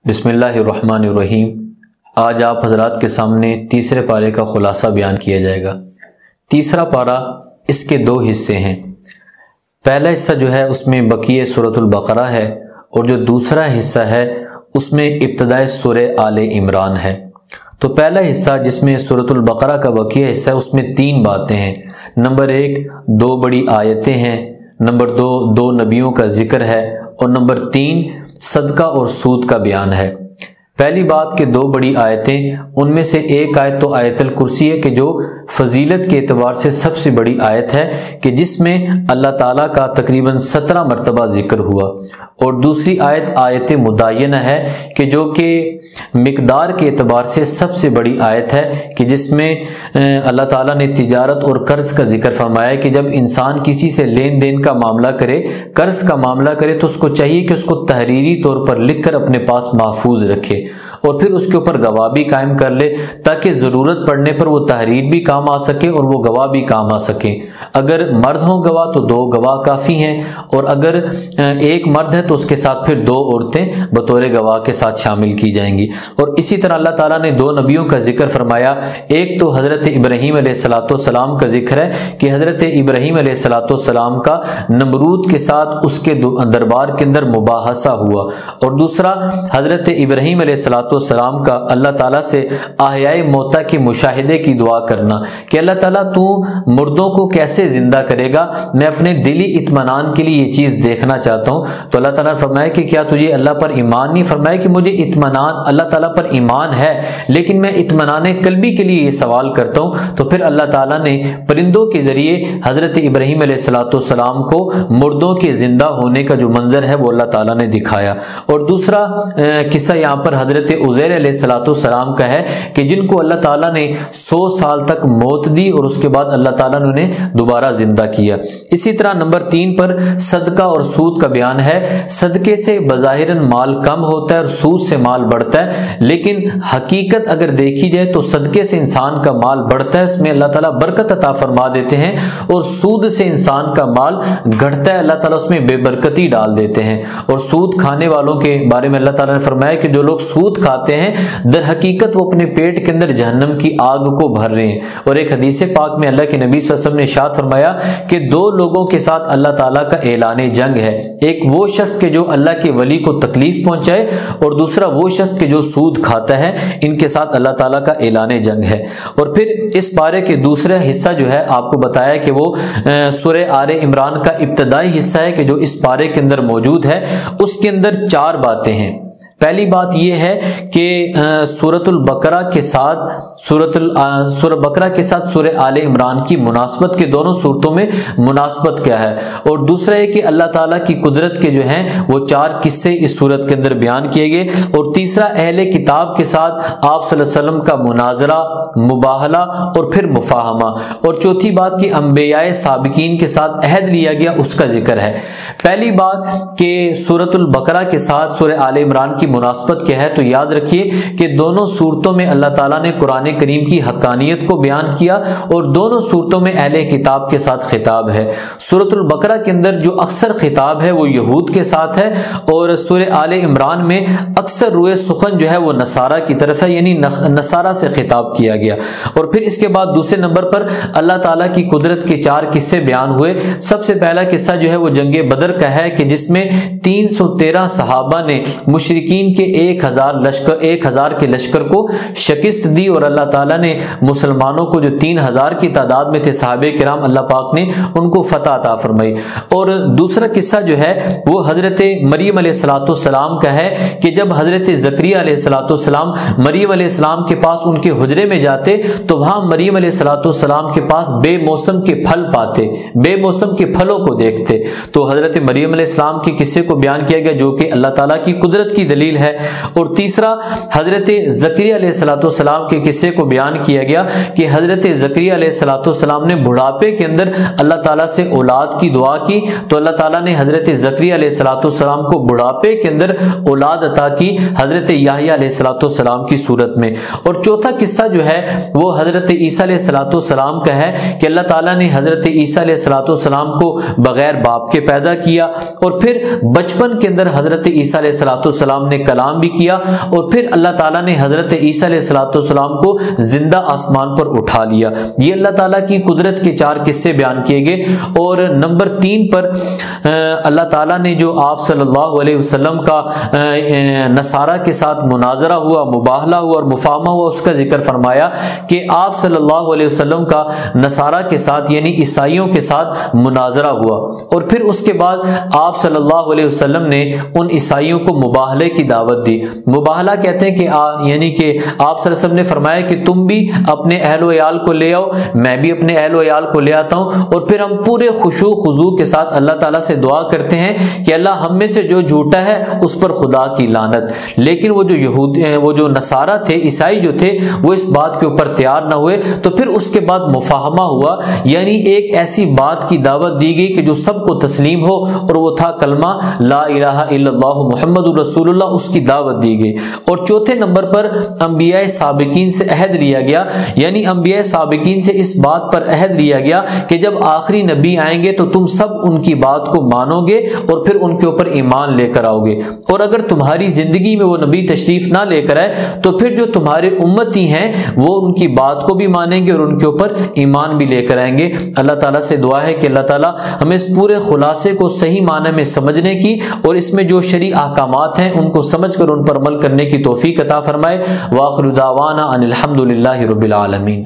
बिस्मिल्लाहिर्रहमानिर्रहीम। आज आप हजरात के सामने तीसरे पारे का खुलासा बयान किया जाएगा। तीसरा पारा, इसके दो हिस्से हैं। पहला हिस्सा जो है उसमें बकिए सूरतुल बकरा है और जो दूसरा हिस्सा है उसमें इब्तिदाए सूरह आले इमरान है। तो पहला हिस्सा जिसमें सूरतुल बकरा का बकिया हिस्सा है उसमें तीन बातें हैं। नंबर एक, दो बड़ी आयतें हैं। नंबर दो, दो नबियों का जिक्र है। और नंबर तीन, सदका और सूद का बयान है। पहली बात कि दो बड़ी आयतें, उनमें से एक आयत तो आयतुल कुर्सी है कि जो फजीलत के एतबार से सबसे बड़ी आयत है कि जिसमें अल्लाह ताला का तकरीबन 17 मरतबा जिक्र हुआ। और दूसरी आयत आयत मुदायना है कि जो कि मिकदार के एतबार से सबसे बड़ी आयत है कि जिसमें अल्लाह ताला ने तिजारत और कर्ज का जिक्र फरमाया कि जब इंसान किसी से लेन देन का मामला करे, कर्ज का मामला करे, तो उसको चाहिए कि उसको तहरीरी तौर पर लिख कर अपने पास महफूज रखे और फिर उसके ऊपर गवाह भी कायम कर ले ताकि ज़रूरत पड़ने पर वो तहरीर भी काम आ सके और वो गवाह भी काम आ सके। अगर मर्द हों गवाह तो दो गवाह काफ़ी हैं, और अगर एक मर्द है तो उसके साथ फिर दो औरतें बतौर गवाह के साथ शामिल की जाएंगी। और इसी तरह अल्लाह ताला ने दो नबियों का जिक्र फरमाया। एक तो हज़रत इब्राहीम अलैहिस्सलाम का जिक्र है कि हज़रत इब्राहीम अलैहिस्सलाम का नमरूद के साथ उसके दरबार के अंदर मुबाहसा हुआ। और दूसरा हज़रत इब्राहीम अलैहिस्सलाम का अल्लाह ताला से आहियाए मौता के मुशाहिदे की दुआ करना कि अल्लाह ताला तू मुर्दों को कैसे जिंदा करेगा, मैं अपने दिली इत्मीनान के लिए ये चीज़ देखना चाहता हूँ। तो अल्लाह ताला ने फरमाया कि क्या तुझे अल्लाह पर ईमान नहीं? फरमाया कि मुझे इत्मीनान अल्लाह ताला पर ईमान है, लेकिन मैं इत्मीनान कल्बी के लिए ये सवाल करता हूँ। तो फिर अल्लाह ताला ने परिंदों के जरिए हज़रत इब्राहीम अलैहिस्सलाम को मुर्दों के जिंदा होने का जो मंजर है वो अल्लाह ताला ने दिखाया। और दूसरा किस्सा यहाँ पर हज़रत उज़ैर अलैहिस्सलाम का है कि जिनको अल्लाह ताला ने 100 साल तक मौत दी और उसके बाद अल्लाह ताला ने उन्हें दोबारा जिंदा किया। इसी तरह नंबर 3 पर सदका और सूद का बयान है। सदके से बज़ाहिरन माल कम होता है और सूद से माल बढ़ता है, लेकिन हकीकत अगर देखी जाए तो सदके से इंसान का माल बढ़ता है, उसमें अल्लाह ताला बरकत अता फरमा देते हैं, और सूद से इंसान का माल घटता है, अल्लाह ताला उसमें बेबरकती डाल देते हैं। और सूद खाने वालों के बारे में अल्लाह ताला ने फरमाया कि जो लोग सूद खाते हैं दर हकीकत वो अपने पेट के अंदर जहन्नम की आग को भर रहे हैं। और एक हदीस पाक में अल्लाह के नबी सल्लल्लाहु अलैहि वसल्लम ने इरशाद फरमाया कि दो लोगों के साथ अल्लाह ताला का ऐलान जंग है। एक वो शख्स के जो अल्लाह के वली को तकलीफ पहुंचाए, और दूसरा वो शख्स के जो सूद खाता है। इनके साथ अल्लाह ताला का ऐलान जंग है। और फिर इस पारे के दूसरा हिस्सा जो है आपको बताया कि वो सूरह आले इमरान का इब्तिदाई हिस्सा है कि जो इस पारे के अंदर मौजूद है। उसके अंदर 4 बातें हैं। पहली बात यह है कि सूरतुल बकरा के साथ सूरह आले इमरान की मुनासबत के दोनों सूरतों में मुनासबत क्या है। और दूसरा है कि अल्लाह ताला की कुदरत के जो हैं वो 4 किस्से इस सूरत के अंदर बयान किए गए। और तीसरा अहले किताब के साथ आप सल्लल्लाहु अलैहि वसल्लम का मुनाजरा, मुबाहला और फिर मुफाहमा। और चौथी बात कि अंबियाए साबिकीन के साथ अहद लिया गया, उसका जिक्र है। पहली बात कि सूरतुल बकरा के साथ सूरह आले इमरान की मुनासबत क्या है, तो याद रखिए कि दोनों सूरतों में अल्लाह ताला ने कुरान करीम की हक्कानियत को बयान किया और दोनों सूरतों में अहले किताब के साथ खिताब है। सूरतुल बकरा के अंदर जो अक्सर खिताब है वो यहूद के साथ है, और सूरह आले इमरान में अक्सर रुए सुखन जो है वो नसारा की तरफ है, यानी नसारा से खिताब किया गया। और फिर इसके बाद दूसरे नंबर पर अल्लाह ताला की कुदरत के 4 किस्से बयान हुए। सबसे पहला किस्सा जो है वो जंगे बदर का है कि जिसमें 313 सहाबा ने मुशरिकीन के 1000 के लश्कर को शिकस्त दी, और अल्लाह ताला ने मुसलमानों को जो 3000 की तादाद में थे सहाबे किराम, अल्लाह पाक ने उनको फतह अता फरमाई। और दूसरा किस्सा जो है वो हजरत मरियम अलैहिस्सलाम का है कि जब हजरत ज़करिया अलैहिस्सलाम मरियम अलैहिस्सलाम के पास उनके हुजरे में जाते तो वहां मरियम अलैहिस्सलाम के पास बेमौसम के फल पाते, बेमौसम के फलों को देखते। तो हजरत मरियम अलैहिस्सलाम के किस्से को बयान किया गया जो कि अल्लाह ताला की कुदरत की दलील है। और तीसरा हजरत ज़करिया अलैहिस्सलाम के किस्से को बयान किया गया कि हजरत ज़करिया अलैहिस्सलाम ने बुढ़ापे के अंदर अल्लाह ताला से औलाद की दुआ की, तो अल्लाह ताला ने हजरत ज़करिया अलैहिस्सलाम को बुढ़ापे के अंदर औलाद अता की हजरत याहया अलैहिस्सलाम की सूरत में। और चौथा किस्सा जो है वो हजरत ईसा अलैहिस्सलाम का है कि अल्लाह ताला ने हजरत ईसा अलैहिस्सलाम को बगैर बाप के पैदा किया, और फिर बचपन के अंदर हजरत ईसा अलैहिस्सलाम ने کلام بھی کیا اور پھر اللہ تعالیٰ نے حضرت عیسیٰ علیہ السلام کو زندہ آسمان پر اٹھا لیا۔ یہ اللہ تعالیٰ کی قدرت کے 4 قصے بیان کیے گئے۔ اور نمبر 3 پر اللہ تعالیٰ نے جو آپ صلی اللہ علیہ وسلم کا نصارہ کے ساتھ مناظرہ ہوا، مباہلہ ہوا اور مفاہمہ ہوا، اس کا ذکر فرمایا کہ آپ صلی اللہ علیہ وسلم کا نصارہ کے ساتھ یعنی عیسائیوں کے ساتھ مناظرہ ہوا، اور پھر اس کے بعد آپ صلی اللہ علیہ وسلم نے ان عیسائیوں کو مباہلے کی دعوت دی۔ مباہلہ کہتے ہیں کہ یعنی کہ آپ صلی اللہ علیہ وسلم نے فرمایا کہ تم بھی اپنے اہل و عیال کو لے آؤ، میں بھی اپنے اہل و عیال کو لے آتا ہوں، اور پھر ہم پورے خشوع خضوع کے ساتھ اللہ تعالیٰ سے دعا کرتے ہیں کہ اللہ ہم میں سے جو جھوٹا ہے اس پر خدا کی لعنت۔ لیکن وہ جو نصارہ تھے، عیسائی جو تھے، وہ اس بات کے اوپر تیار نہ ہوئے، تو پھر اس کے بعد مفاہمہ ہوا، یعنی ایک ایسی بات کی دعوت دی گئی کہ جو سب کو تسلیم ہو، اور وہ تھا کلمہ لا الہ الا اللہ محمد الرسول اللہ، اس کی دعوت دی گئی۔ اور چوتھے نمبر پر انبیاء سابقین سے عہد لیا گیا، یعنی انبیاء سابقین سے اس بات پر عہد لیا گیا کہ جب آخری نبی آئیں گے تو تم سب ان کی بات کو مانو گے اور پھر ان کے اوپر ایمان لے کر آؤ گے، اور اگر تمہاری زندگی میں وہ نبی تشریف نہ لے کر آئے تو پھر جو تمہارے امتی ہیں وہ ان کی بات کو بھی مانیں گے اور ان کے اوپر ایمان بھی لے کر آئیں گے۔ اللہ تعالیٰ سے دعا ہے کہ اللہ تعالیٰ ہمیں اس پورے خلاصے کو صحیح معنی میں سمجھنے کی اور اس میں جو شرعی احکامات ہیں ان کو سمجھ کر ان پر عمل کرنے کی توفیق عطا فرمائے۔ وآخر دعوانا ان الحمد للہ رب العالمین۔